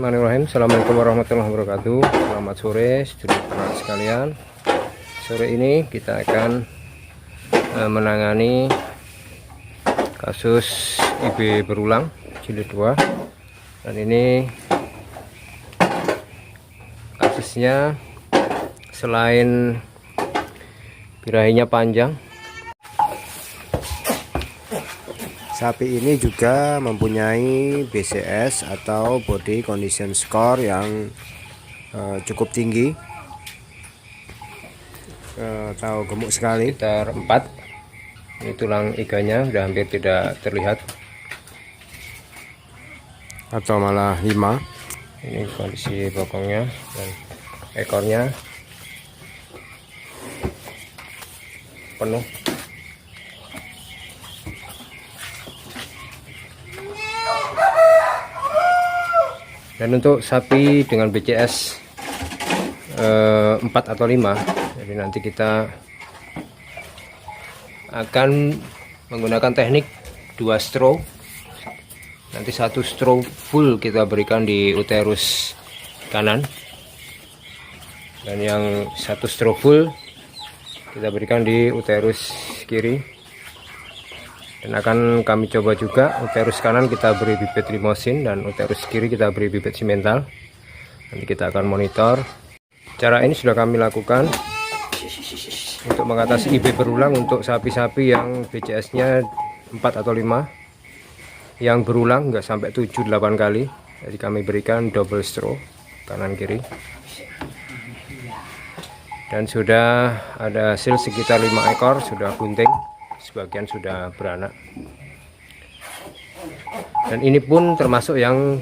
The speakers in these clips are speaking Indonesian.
Bismillahirrahmanirrahim. Assalamualaikum warahmatullahi wabarakatuh. Selamat sore sedulur ternak sekalian. Sore ini kita akan menangani kasus IB berulang jilid 2. Dan ini kasusnya selain birahinya panjang, sapi ini juga mempunyai BCS atau body condition score yang cukup tinggi atau gemuk sekali, sekitar 4. Ini tulang iganya sudah hampir tidak terlihat, atau malah 5. ini kondisi bokongnya dan ekornya penuh. Dan untuk sapi dengan BCS 4 atau 5, jadi nanti kita akan menggunakan teknik 2 stroke. Nanti 1 stroke full kita berikan di uterus kanan, dan yang 1 stroke full kita berikan di uterus kiri. Dan akan kami coba juga uterus kanan kita beri bibit limosin dan uterus kiri kita beri bibit simental. Nanti kita akan monitor. Cara ini sudah kami lakukan untuk mengatasi IB berulang untuk sapi-sapi yang BCS-nya 4 atau 5, yang berulang nggak sampai 7-8 kali. Jadi kami berikan double stroke kanan kiri. Dan sudah ada hasil sekitar 5 ekor sudah bunting, sebagian sudah beranak. Dan ini pun termasuk yang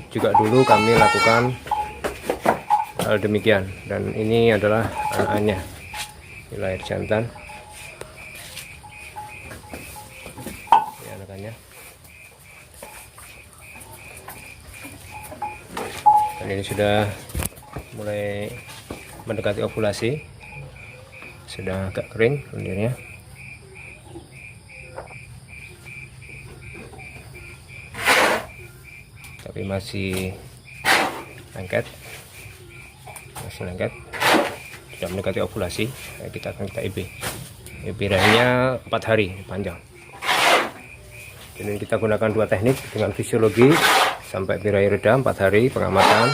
juga dulu kami lakukan hal demikian. Dan ini adalah anaknya, ini lahir jantan, ini anakannya. Dan ini sudah mulai mendekati ovulasi, sudah agak kering lendirnya. Tapi masih lengket, sudah mendekati ovulasi. Kita akan IB. Birahinya 4 hari panjang. Jadi kita gunakan 2 teknik dengan fisiologi sampai birahi reda 4 hari pengamatan,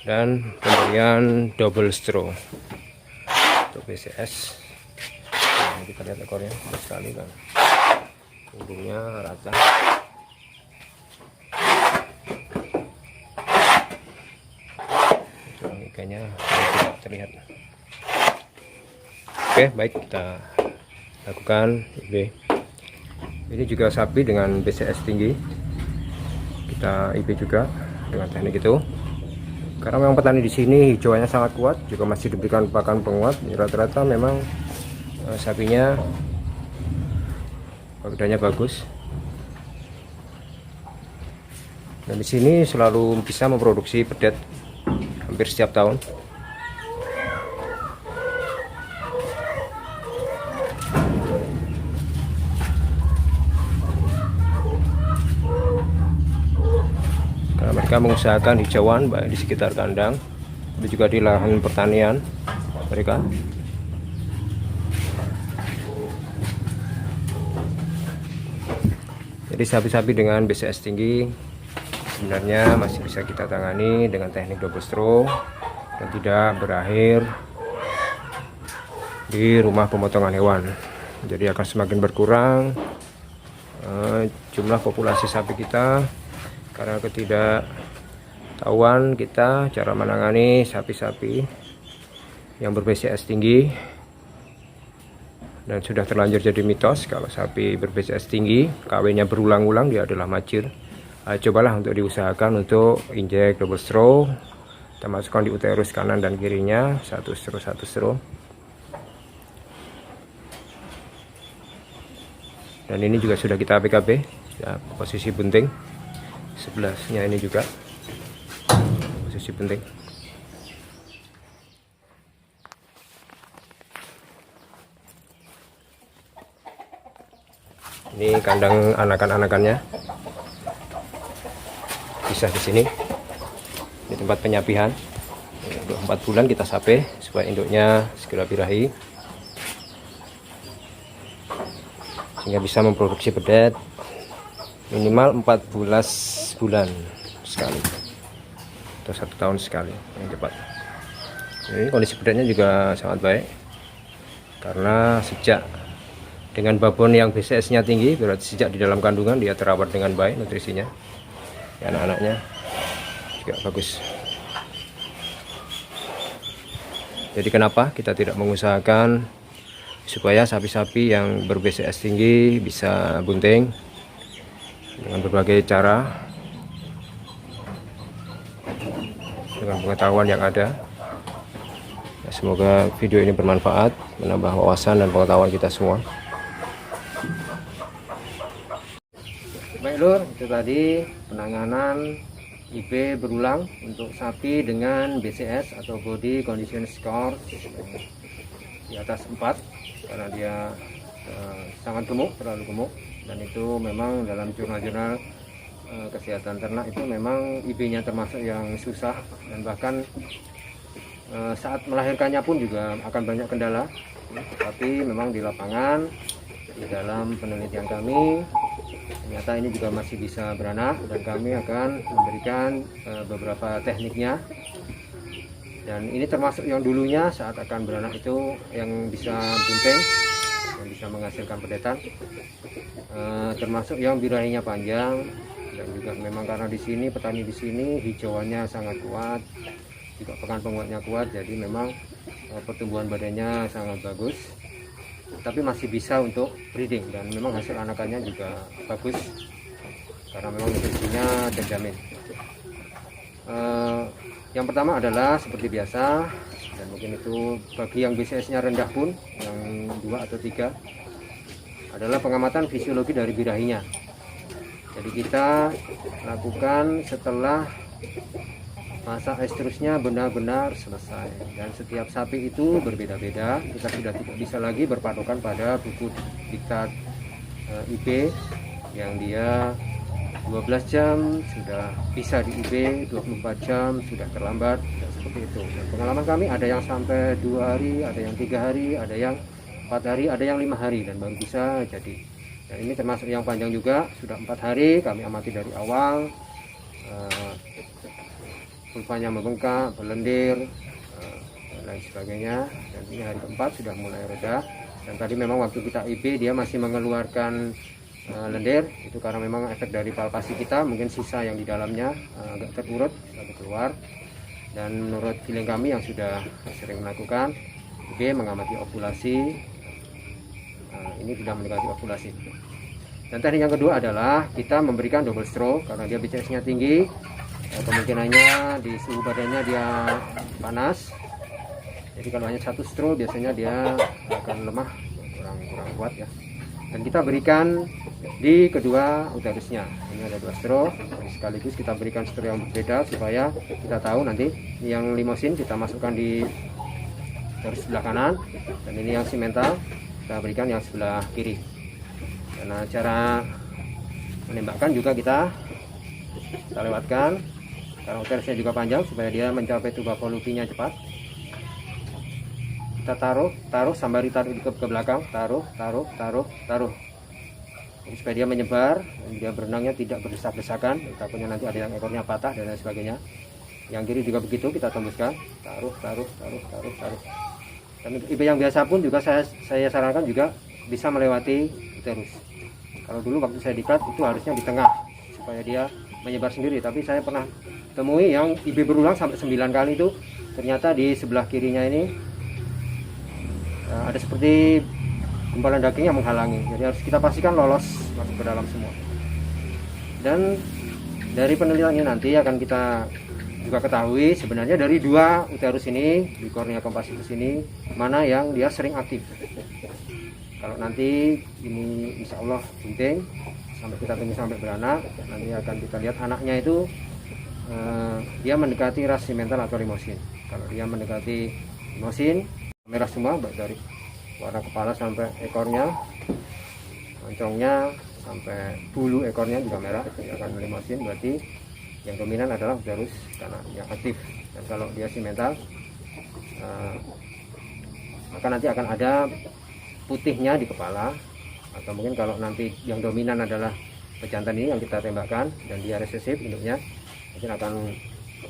dan pemberian double stroke untuk BCS. Nah, kita lihat ekornya besar sekali kan, punggungnya rata. Iganya tidak terlihat. Oke, baik, kita lakukan IB. Ini juga sapi dengan BCS tinggi, kita IB juga dengan teknik itu. Karena memang petani di sini hijauannya sangat kuat, juga masih diberikan pakan penguat. Rata-rata memang sapinya badannya bagus. Dan di sini selalu bisa memproduksi pedet hampir setiap tahun. Karena mereka mengusahakan hijauan baik di sekitar kandang, tapi juga di lahan pertanian mereka. Jadi sapi-sapi dengan BCS tinggi sebenarnya masih bisa kita tangani dengan teknik double stroke dan tidak berakhir di rumah pemotongan hewan. Jadi akan semakin berkurang jumlah populasi sapi kita karena ketidaktahuan kita cara menangani sapi-sapi yang ber-BCS tinggi. Dan sudah terlanjur jadi mitos kalau sapi ber-BCS tinggi kawinnya berulang-ulang dia adalah macir. Cobalah untuk diusahakan untuk injek double stroke. Kita masukkan di uterus kanan dan kirinya 1 stroke. Dan ini juga sudah kita PKB ya, posisi bunting. Sebelahnya ini juga posisi bunting. Ini kandang anakan-anakannya. bisa di sini. Ini tempat penyapihan. Untuk 4 bulan kita sape supaya induknya segera birahi, sehingga bisa memproduksi bedet minimal 14 bulan sekali atau 1 tahun sekali yang cepat. Ini kondisi bedetnya juga sangat baik karena sejak dengan babon yang BCS-nya tinggi, berarti sejak di dalam kandungan dia terawat dengan baik nutrisinya. Anak-anaknya juga bagus. Jadi kenapa kita tidak mengusahakan supaya sapi-sapi yang ber-BCS tinggi bisa bunting dengan berbagai cara, dengan pengetahuan yang ada. Ya, semoga video ini bermanfaat, menambah wawasan dan pengetahuan kita semua. Baik lur, itu tadi penanganan IB berulang untuk sapi dengan BCS atau Body Condition Score di atas 4, karena dia sangat gemuk, terlalu gemuk, dan itu memang dalam jurnal-jurnal kesehatan ternak itu memang IB-nya termasuk yang susah, dan bahkan saat melahirkannya pun juga akan banyak kendala. Tapi memang di lapangan, di dalam penelitian kami, ternyata ini juga masih bisa beranak, dan kami akan memberikan beberapa tekniknya. Dan ini termasuk yang dulunya saat akan beranak itu yang bisa bunting, yang bisa menghasilkan pedetan, termasuk yang birahinya panjang. Dan juga memang karena di sini petani di sini hijauannya sangat kuat, juga pekan penguatnya kuat, jadi memang pertumbuhan badannya sangat bagus, tapi masih bisa untuk breeding, dan memang hasil anakannya juga bagus karena memang nutrisinya terjamin. Yang pertama adalah seperti biasa, dan mungkin itu bagi yang BCS-nya rendah pun, yang 2 atau 3, adalah pengamatan fisiologi dari birahinya. Jadi kita lakukan setelah masa estrusnya benar-benar selesai, dan setiap sapi itu berbeda-beda. Kita sudah tidak bisa lagi berpatokan pada buku diktat IB yang dia 12 jam sudah bisa di IB, 24 jam sudah terlambat, dan seperti itu. Dan pengalaman kami ada yang sampai 2 hari, ada yang 3 hari, ada yang 4 hari, ada yang 5 hari, dan baru bisa jadi. Dan ini termasuk yang panjang juga, sudah 4 hari kami amati dari awal. Pulpanya membengkak, berlendir, dan lain sebagainya. Dan ini hari keempat sudah mulai reda. Dan tadi memang waktu kita IB dia masih mengeluarkan lendir, itu karena memang efek dari palpasi kita, mungkin sisa yang di dalamnya agak terurut, agak keluar. Dan menurut feeling kami yang sudah sering melakukan IB mengamati ovulasi, ini sudah mendekati ovulasi. Dan teknik yang kedua adalah kita memberikan double stroke karena dia BCS-nya tinggi. Kemungkinannya di suhu badannya dia panas, jadi kalau hanya 1 stroke biasanya dia akan lemah, kurang kuat ya. Dan kita berikan di kedua uterusnya, ini ada 2 stroke, jadi sekaligus kita berikan stroke yang berbeda supaya kita tahu nanti yang limosin kita masukkan di uterus sebelah kanan, dan ini yang simental kita berikan yang sebelah kiri. Karena cara menembakkan juga kita lewatkan, karena uterusnya juga panjang supaya dia mencapai tuba polupinya cepat. Kita taruh sembari taruh ke belakang, taruh. Jadi supaya dia menyebar dan dia berenangnya tidak berdesak-desakan, takutnya nanti ada yang ekornya patah dan lain sebagainya. Yang kiri juga begitu, kita tembuskan, taruh. Dan IB yang biasa pun juga saya sarankan juga bisa melewati uterus. Kalau dulu waktu saya diklat itu harusnya di tengah supaya dia menyebar sendiri, tapi saya pernah temui yang IB berulang sampai 9 kali itu ternyata di sebelah kirinya ini ada seperti gumpalan daging yang menghalangi, jadi harus kita pastikan lolos masuk ke dalam semua. Dan dari penelitian ini nanti akan kita juga ketahui sebenarnya dari 2 uterus ini di Cornea compactus ini mana yang dia sering aktif. Kalau nanti ini insya Allah bunting sampai kita tunggu sampai beranak, nanti akan kita lihat anaknya itu dia mendekati ras simental atau limosin. Kalau dia mendekati limosin, merah semua, baik dari warna kepala sampai ekornya, moncongnya sampai bulu ekornya juga merah, dia akan limosin, berarti yang dominan adalah uterus kanan yang aktif. Dan kalau dia simental, maka nanti akan ada putihnya di kepala, atau mungkin kalau nanti yang dominan adalah pejantan ini yang kita tembakkan dan dia resesif induknya, mungkin akan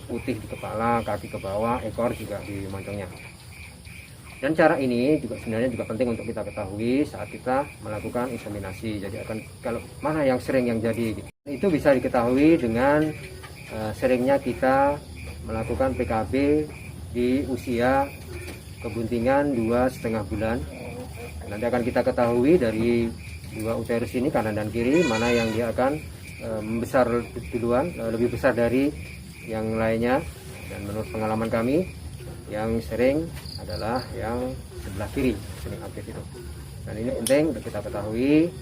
putih di kepala, kaki ke bawah, ekor juga di moncongnya. Dan cara ini juga sebenarnya juga penting untuk kita ketahui saat kita melakukan inseminasi. Jadi akan kalau mana yang sering yang jadi gitu. Itu bisa diketahui dengan seringnya kita melakukan PKB di usia kebuntingan 2,5 bulan. Nanti akan kita ketahui dari dua uterus ini kanan dan kiri mana yang dia akan membesar duluan, lebih besar dari yang lainnya. Dan menurut pengalaman kami yang sering adalah yang sebelah kiri sering aktif itu. Dan ini penting untuk kita ketahui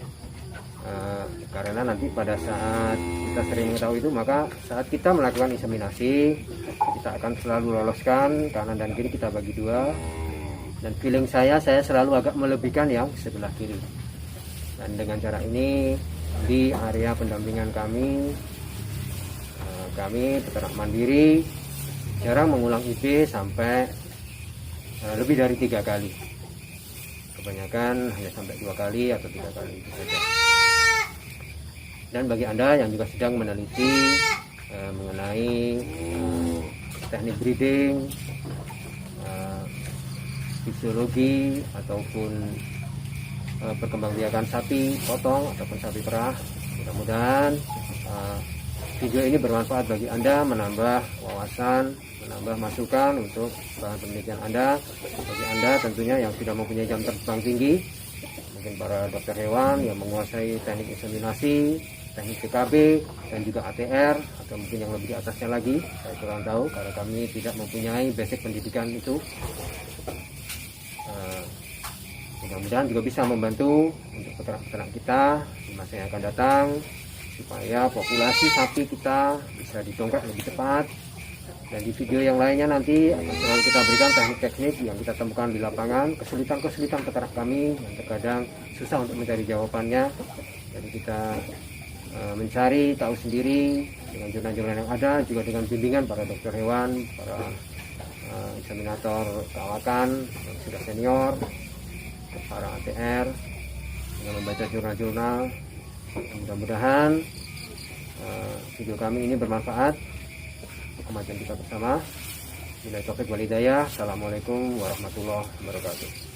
karena nanti pada saat kita sering mengetahui itu, maka saat kita melakukan inseminasi kita akan selalu loloskan kanan dan kiri, kita bagi dua. Dan feeling saya selalu agak melebihkan yang sebelah kiri. Dan dengan cara ini di area pendampingan kami peternak mandiri jarang mengulang IB sampai lebih dari 3 kali. Kebanyakan hanya sampai 2 kali atau 3 kali saja. Dan bagi Anda yang juga sedang meneliti mengenai teknik breeding, fisiologi ataupun perkembangbiakan sapi potong ataupun sapi perah, mudah-mudahan video ini bermanfaat bagi Anda, menambah wawasan, menambah masukan untuk bahan penelitian Anda. Bagi Anda tentunya yang sudah mempunyai jam terbang tinggi, mungkin para dokter hewan yang menguasai teknik inseminasi, teknik PKB, dan juga ATR, atau mungkin yang lebih di atasnya lagi, saya kurang tahu karena kami tidak mempunyai basic pendidikan itu. Mudah-mudahan juga bisa membantu untuk peternak-peternak kita di masa yang akan datang, supaya populasi sapi kita bisa didongkrak lebih cepat. Dan di video yang lainnya nanti akan selalu kita berikan teknik-teknik yang kita temukan di lapangan, kesulitan-kesulitan peternak kami yang terkadang susah untuk mencari jawabannya. Jadi kita mencari tahu sendiri dengan jurnal-jurnal yang ada, juga dengan bimbingan para dokter hewan, para inseminator kawakan yang sudah senior, para ATR, dengan membaca jurnal-jurnal. Mudah-mudahan video kami ini bermanfaat untuk kemajuan kita bersama. Bila taufik wal hidayah. Assalamualaikum warahmatullahi wabarakatuh.